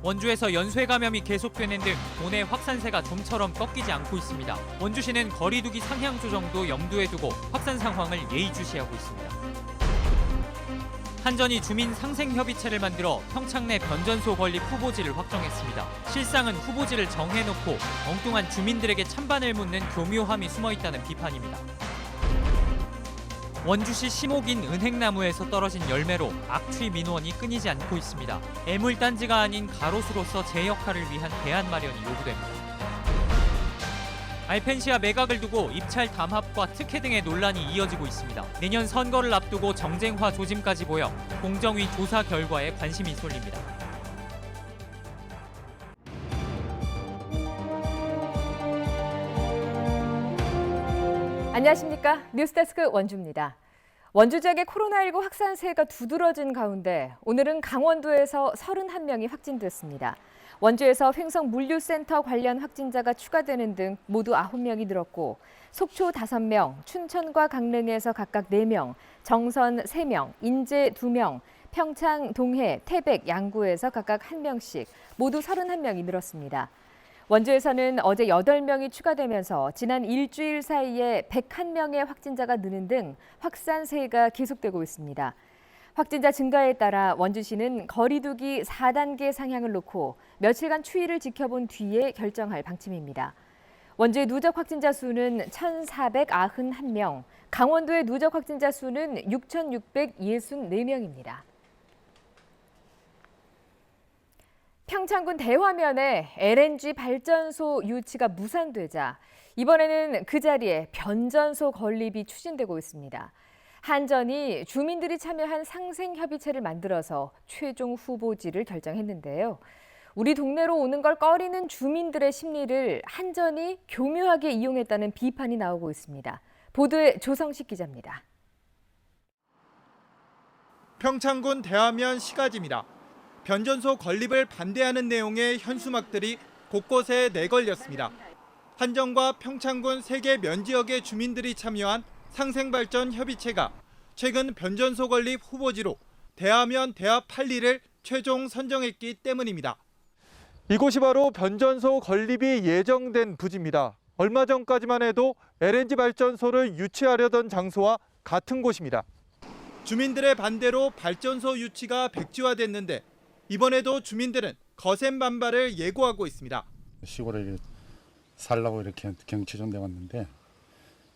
원주에서 연쇄 감염이 계속되는 등 도내 확산세가 좀처럼 꺾이지 않고 있습니다. 원주시는 거리두기 상향 조정도 염두에 두고 확산 상황을 예의주시하고 있습니다. 한전이 주민 상생협의체를 만들어 평창 내 변전소 건립 후보지를 확정했습니다. 실상은 후보지를 정해놓고 엉뚱한 주민들에게 찬반을 묻는 교묘함이 숨어있다는 비판입니다. 원주시 시목인 은행나무에서 떨어진 열매로 악취 민원이 끊이지 않고 있습니다. 애물단지가 아닌 가로수로서 제 역할을 위한 대안 마련이 요구됩니다. 알펜시아 매각을 두고 입찰 담합과 특혜 등의 논란이 이어지고 있습니다. 내년 선거를 앞두고 정쟁화 조짐까지 보여 공정위 조사 결과에 관심이 쏠립니다. 안녕하십니까? 뉴스데스크 원주입니다. 원주 지역의 코로나19 확산세가 두드러진 가운데 오늘은 강원도에서 31명이 확진됐습니다. 원주에서 횡성물류센터 관련 확진자가 추가되는 등 모두 9명이 늘었고 속초 5명, 춘천과 강릉에서 각각 4명, 정선 3명, 인제 2명, 평창, 동해, 태백, 양구에서 각각 1명씩 모두 31명이 늘었습니다. 원주에서는 어제 8명이 추가되면서 지난 일주일 사이에 101명의 확진자가 느는 등 확산세가 계속되고 있습니다. 확진자 증가에 따라 원주시는 거리두기 4단계 상향을 놓고 며칠간 추이를 지켜본 뒤에 결정할 방침입니다. 원주의 누적 확진자 수는 1,491명, 강원도의 누적 확진자 수는 6,664명입니다. 평창군 대화면에 LNG 발전소 유치가 무산되자 이번에는 그 자리에 변전소 건립이 추진되고 있습니다. 한전이 주민들이 참여한 상생협의체를 만들어서 최종 후보지를 결정했는데요. 우리 동네로 오는 걸 꺼리는 주민들의 심리를 한전이 교묘하게 이용했다는 비판이 나오고 있습니다. 보도에 조성식 기자입니다. 평창군 대화면 시가지입니다. 변전소 건립을 반대하는 내용의 현수막들이 곳곳에 내걸렸습니다. 한전과 평창군 3개 면지역의 주민들이 참여한 상생발전 협의체가 최근 변전소 건립 후보지로 대화면 대합 8리를 최종 선정했기 때문입니다. 이곳이 바로 변전소 건립이 예정된 부지입니다. 얼마 전까지만 해도 LNG 발전소를 유치하려던 장소와 같은 곳입니다. 주민들의 반대로 발전소 유치가 백지화됐는데 이번에도 주민들은 거센 반발을 예고하고 있습니다. 시골에 살라고 이렇게 경치존대 왔는데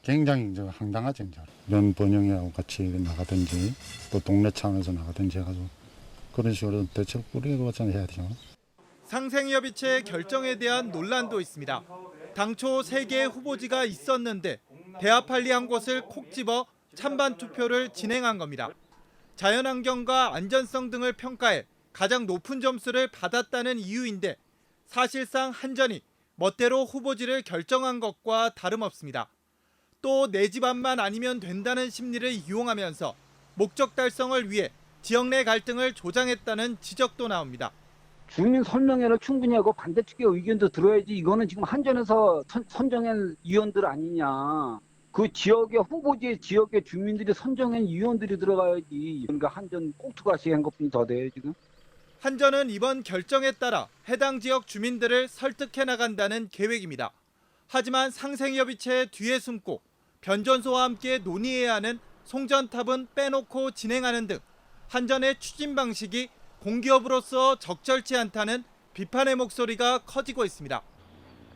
굉장히 황당하죠. 이런 번영회하고 같이 나가든지 또 동네 차원에서 나가든지 해가지고 그런 식으로 대책 뿌리고서 해야 되죠. 상생협의체 결정에 대한 논란도 있습니다. 당초 3개의 후보지가 있었는데 대합할리 한 곳을 콕 집어 찬반 투표를 진행한 겁니다. 자연환경과 안전성 등을 평가해 가장 높은 점수를 받았다는 이유인데 사실상 한전이 멋대로 후보지를 결정한 것과 다름없습니다. 또 내 집안만 아니면 된다는 심리를 이용하면서 목적 달성을 위해 지역 내 갈등을 조장했다는 지적도 나옵니다. 주민 설명회를 충분히 하고 반대측의 의견도 들어야지. 이거는 지금 한전에서 선정한 위원들 아니냐. 그 지역의 후보지의 지역의 주민들이 선정한 위원들이 들어가야지. 그러니까 한전 꼭두가시 한 것뿐이 더 돼요 지금. 한전은 이번 결정에 따라 해당 지역 주민들을 설득해 나간다는 계획입니다. 하지만 상생협의체 뒤에 숨고 변전소와 함께 논의해야 하는 송전탑은 빼놓고 진행하는 등 한전의 추진 방식이 공기업으로서 적절치 않다는 비판의 목소리가 커지고 있습니다.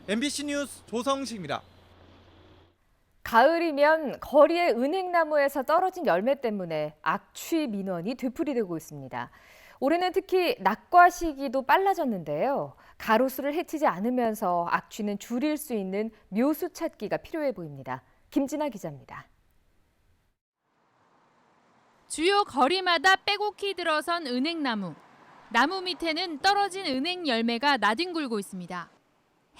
MBC 뉴스 조성식입니다. 가을이면 거리의 은행나무에서 떨어진 열매 때문에 악취 민원이 되풀이되고 있습니다. 올해는 특히 낙과 시기도 빨라졌는데요. 가로수를 해치지 않으면서 악취는 줄일 수 있는 묘수 찾기가 필요해 보입니다. 김진아 기자입니다. 주요 거리마다 빼곡히 들어선 은행나무. 나무 밑에는 떨어진 은행 열매가 나뒹굴고 있습니다.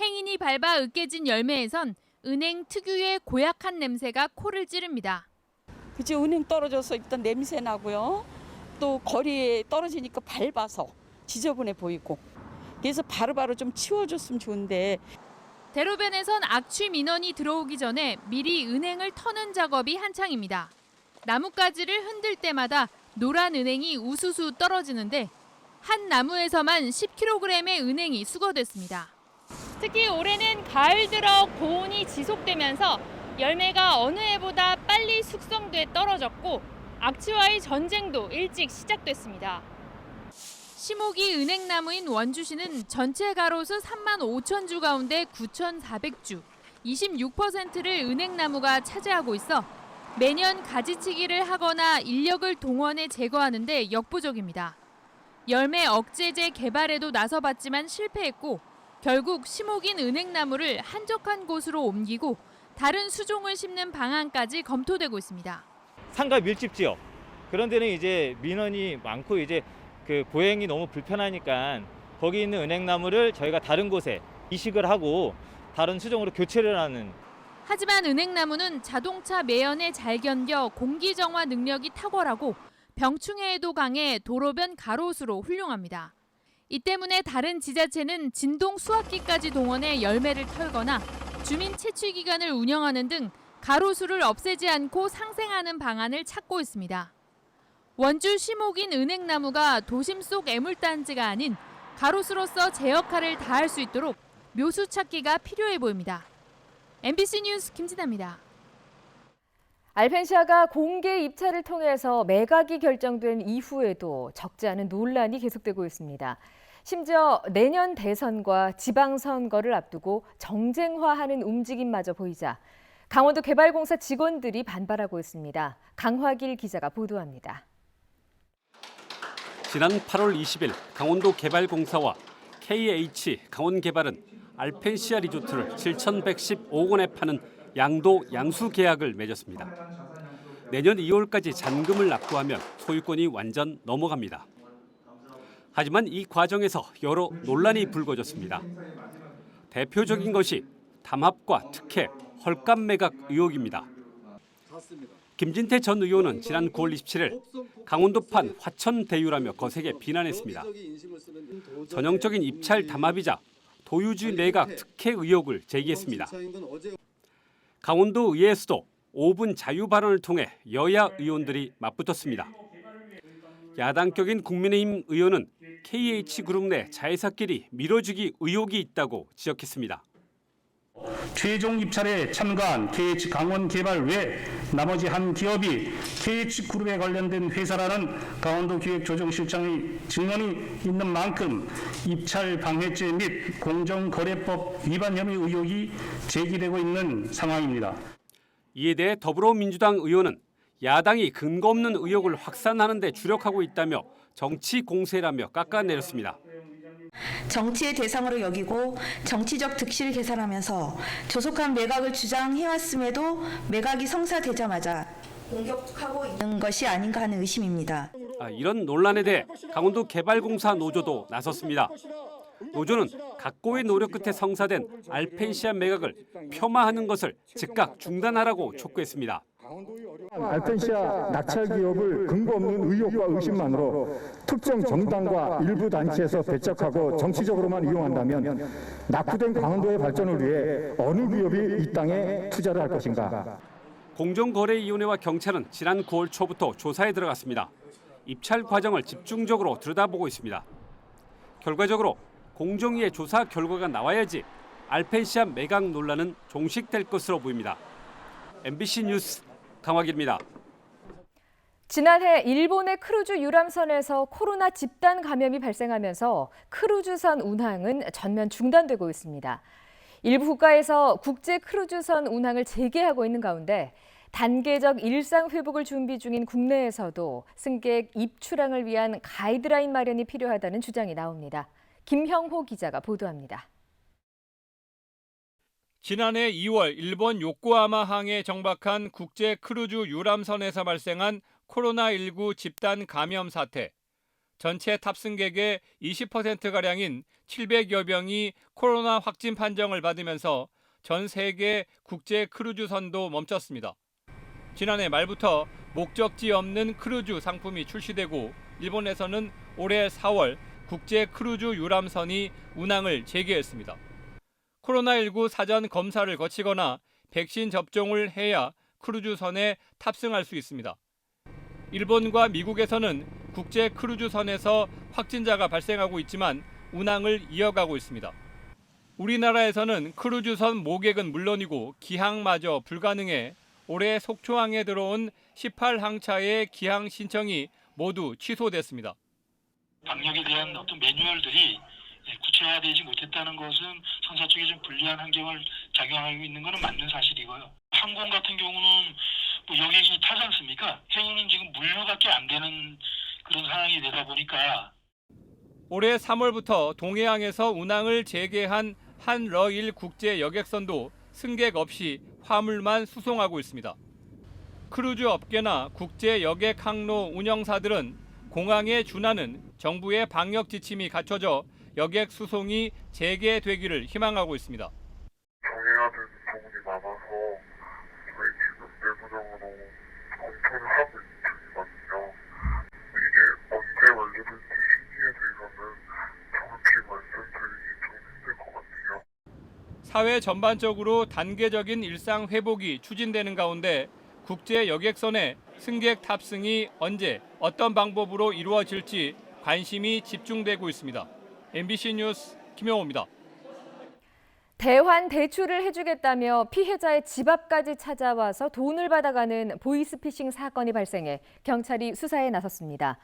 행인이 밟아 으깨진 열매에선 은행 특유의 고약한 냄새가 코를 찌릅니다. 그치, 은행 떨어져서 일단 냄새 나고요. 또 거리에 떨어지니까 밟아서 지저분해 보이고. 그래서 바로바로 좀 치워줬으면 좋은데. 대로변에선 악취 민원이 들어오기 전에 미리 은행을 터는 작업이 한창입니다. 나뭇가지를 흔들 때마다 노란 은행이 우수수 떨어지는데 한 나무에서만 10kg의 은행이 수거됐습니다. 특히 올해는 가을 들어 고온이 지속되면서 열매가 어느 해보다 빨리 숙성돼 떨어졌고 악취와의 전쟁도 일찍 시작됐습니다. 시목이 은행나무인 원주시는 전체 가로수 3만 5천 주 가운데 9,400주, 26%를 은행나무가 차지하고 있어 매년 가지치기를 하거나 인력을 동원해 제거하는 데 역부족입니다. 열매 억제제 개발에도 나서봤지만 실패했고 결국 시목인 은행나무를 한적한 곳으로 옮기고 다른 수종을 심는 방안까지 검토되고 있습니다. 상가 밀집 지역 그런 데는 이제 민원이 많고 이제 그 보행이 너무 불편하니까 거기 있는 은행나무를 저희가 다른 곳에 이식을 하고 다른 수종으로 교체를 하는. 하지만 은행나무는 자동차 매연에 잘 견뎌 공기 정화 능력이 탁월하고 병충해에도 강해 도로변 가로수로 훌륭합니다. 이 때문에 다른 지자체는 진동 수확기까지 동원해 열매를 털거나 주민 채취 기관을 운영하는 등 가로수를 없애지 않고 상생하는 방안을 찾고 있습니다. 원주 시목인 은행나무가 도심 속 애물단지가 아닌 가로수로서 제 역할을 다할 수 있도록 묘수 찾기가 필요해 보입니다. MBC 뉴스 김진아입니다. 알펜시아가 공개 입찰을 통해서 매각이 결정된 이후에도 적지 않은 논란이 계속되고 있습니다. 심지어 내년 대선과 지방선거를 앞두고 정쟁화하는 움직임마저 보이자 강원도 개발공사 직원들이 반발하고 있습니다. 강화길 기자가 보도합니다. 지난 8월 20일 강원도 개발공사와 KH 강원개발은 알펜시아 리조트를 7,115억 원에 파는 양도 양수 계약을 맺었습니다. 내년 2월까지 잔금을 납부하면 소유권이 완전 넘어갑니다. 하지만 이 과정에서 여러 논란이 불거졌습니다. 대표적인 것이 담합과 특혜, 헐값 매각 의혹입니다. 김진태 전 의원은 지난 9월 27일 강원도판 화천대유라며 거세게 비난했습니다. 전형적인 입찰 담합이자 도유지 매각 특혜 의혹을 제기했습니다. 강원도 의회에서도 5분 자유 발언을 통해 여야 의원들이 맞붙었습니다. 야당격인 국민의힘 의원은 KH그룹 내 자회사끼리 미뤄주기 의혹이 있다고 지적했습니다. 최종 입찰에 참가한 KH 강원개발 외 나머지 한 기업이 KH그룹에 관련된 회사라는 강원도 기획조정실장의 증언이 있는 만큼 입찰 방해죄 및 공정거래법 위반 혐의 의혹이 제기되고 있는 상황입니다. 이에 대해 더불어민주당 의원은 야당이 근거 없는 의혹을 확산하는 데 주력하고 있다며 정치 공세라며 깎아내렸습니다. 정치의 대상으로 여기고 정치적 득실 계산하면서 조속한 매각을 주장해왔음에도 매각이 성사되자마자 공격하고 있는 것이 아닌가 하는 의심입니다. 이런 논란에 대해 강원도 개발공사 노조도 나섰습니다. 노조는 각고의 노력 끝에 성사된 알펜시아 매각을 폄하하는 것을 즉각 중단하라고 촉구했습니다. 알펜시아 낙찰 기업을 근거 없는 의혹과 의심만으로 특정 정당과 일부 단체에서 배척하고 정치적으로만 이용한다면 낙후된 강원도의 발전을 위해 어느 기업이 이 땅에 투자를 할 것인가. 공정거래위원회와 경찰은 지난 9월 초부터 조사에 들어갔습니다. 입찰 과정을 집중적으로 들여다보고 있습니다. 결과적으로 공정위의 조사 결과가 나와야지 알펜시아 매각 논란은 종식될 것으로 보입니다. MBC 뉴스 강화길입니다. 지난해 일본의 크루즈 유람선에서 코로나 집단 감염이 발생하면서 크루즈선 운항은 전면 중단되고 있습니다. 일부 국가에서 국제 크루즈선 운항을 재개하고 있는 가운데 단계적 일상 회복을 준비 중인 국내에서도 승객 입출항을 위한 가이드라인 마련이 필요하다는 주장이 나옵니다. 김형호 기자가 보도합니다. 지난해 2월 일본 요코하마항에 정박한 국제 크루즈 유람선에서 발생한 코로나19 집단 감염 사태. 전체 탑승객의 20%가량인 700여 명이 코로나 확진 판정을 받으면서 전 세계 국제 크루즈선도 멈췄습니다. 지난해 말부터 목적지 없는 크루즈 상품이 출시되고 일본에서는 올해 4월 국제 크루즈 유람선이 운항을 재개했습니다. 코로나19 사전 검사를 거치거나 백신 접종을 해야 크루즈선에 탑승할 수 있습니다. 일본과 미국에서는 국제 크루즈선에서 확진자가 발생하고 있지만 운항을 이어가고 있습니다. 우리나라에서는 크루즈선 모객은 물론이고 기항마저 불가능해 올해 속초항에 들어온 18항차의 기항 신청이 모두 취소됐습니다. 방역에 대한 어떤 매뉴얼들이 구체화되지 못했다는 것은 선사 쪽에 좀 불리한 환경을 작용하고 있는 것은 맞는 사실이고요. 항공 같은 경우는 뭐 여객이 타지 않습니까? 해운은 지금 물류밖에 안 되는 그런 상황이 되다 보니까 올해 3월부터 동해항에서 운항을 재개한 한러일 국제 여객선도 승객 없이 화물만 수송하고 있습니다. 크루즈 업계나 국제 여객 항로 운영사들은 공항에 준하는 정부의 방역 지침이 갖춰져 여객 수송이 재개되기를 희망하고 있습니다. 정해야 되는 부분이 많아서 저희 지금 내부적으로 검토를 하고 있는 중이거든요. 이게 언제 완료될지 시기에 대해서는 정확히 말씀드리기 좀 힘들 것 같아요. 사회 전반적으로 단계적인 일상 회복이 추진되는 가운데 국제 여객선의 승객 탑승이 언제 어떤 방법으로 이루어질지 관심이 집중되고 있습니다. MBC 뉴스 김영호입니다. 대환 대출을 해주겠다며 피해자의 집 앞까지 찾아와서 돈을 받아가는 보이스피싱 사건이 발생해 경찰이 수사에 나섰습니다.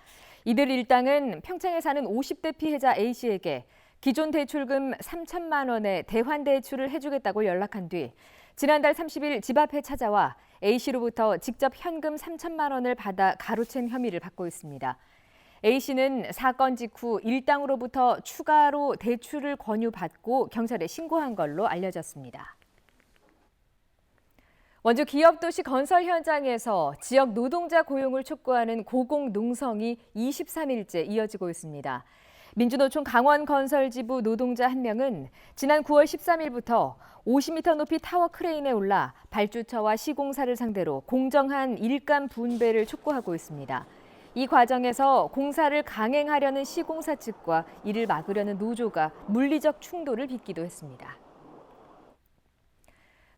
이들 일당은 평창에 사는 50대 피해자 A씨에게 기존 대출금 3천만 원의 대환 대출을 해주겠다고 연락한 뒤 지난달 30일 집 앞에 찾아와 A씨로부터 직접 현금 3천만 원을 받아 가로챈 혐의를 받고 있습니다. A씨는 사건 직후 일당으로부터 추가로 대출을 권유받고 경찰에 신고한 걸로 알려졌습니다. 원주 기업도시 건설 현장에서 지역 노동자 고용을 촉구하는 고공농성이 23일째 이어지고 있습니다. 민주노총 강원건설지부 노동자 한 명은 지난 9월 13일부터 50m 높이 타워 크레인에 올라 발주처와 시공사를 상대로 공정한 일감 분배를 촉구하고 있습니다. 이 과정에서 공사를 강행하려는 시공사 측과 이를 막으려는 노조가 물리적 충돌을 빚기도 했습니다.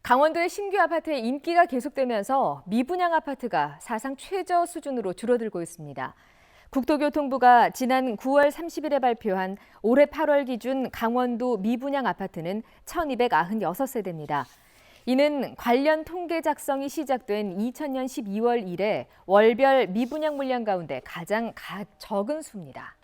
강원도의 신규 아파트의 인기가 계속되면서 미분양 아파트가 사상 최저 수준으로 줄어들고 있습니다. 국토교통부가 지난 9월 30일에 발표한 올해 8월 기준 강원도 미분양 아파트는 1,296세대입니다. 이는 관련 통계 작성이 시작된 2000년 12월 이래 월별 미분양 물량 가운데 가장 적은 수입니다.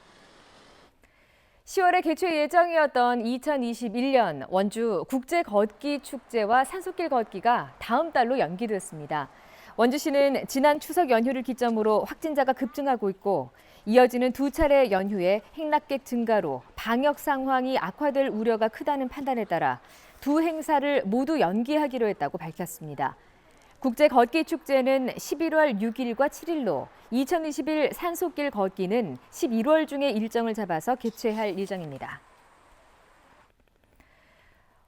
10월에 개최 예정이었던 2021년 원주 국제 걷기 축제와 산속길 걷기가 다음 달로 연기됐습니다. 원주시는 지난 추석 연휴를 기점으로 확진자가 급증하고 있고 이어지는 두 차례 연휴에 행락객 증가로 방역 상황이 악화될 우려가 크다는 판단에 따라 두 행사를 모두 연기하기로 했다고 밝혔습니다. 국제 걷기 축제는 11월 6일과 7일로 2021 산속길 걷기는 11월 중에 일정을 잡아서 개최할 예정입니다.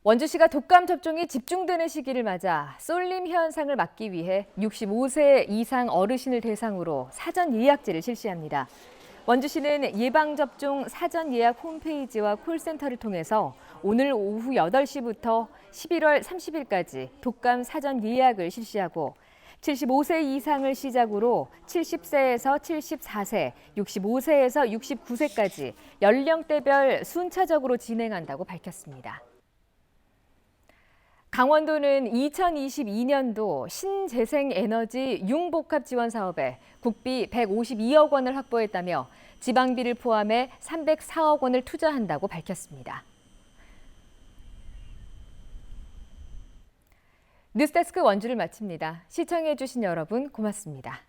원주시가 독감 접종이 집중되는 시기를 맞아 쏠림 현상을 막기 위해 65세 이상 어르신을 대상으로 사전 예약제를 실시합니다. 원주시는 예방접종 사전 예약 홈페이지와 콜센터를 통해서 오늘 오후 8시부터 11월 30일까지 독감 사전 예약을 실시하고 75세 이상을 시작으로 70세에서 74세, 65세에서 69세까지 연령대별 순차적으로 진행한다고 밝혔습니다. 강원도는 2022년도 신재생에너지 융복합 지원 사업에 국비 152억 원을 확보했다며 지방비를 포함해 304억 원을 투자한다고 밝혔습니다. 뉴스데스크 원주를 마칩니다. 시청해 주신 여러분 고맙습니다.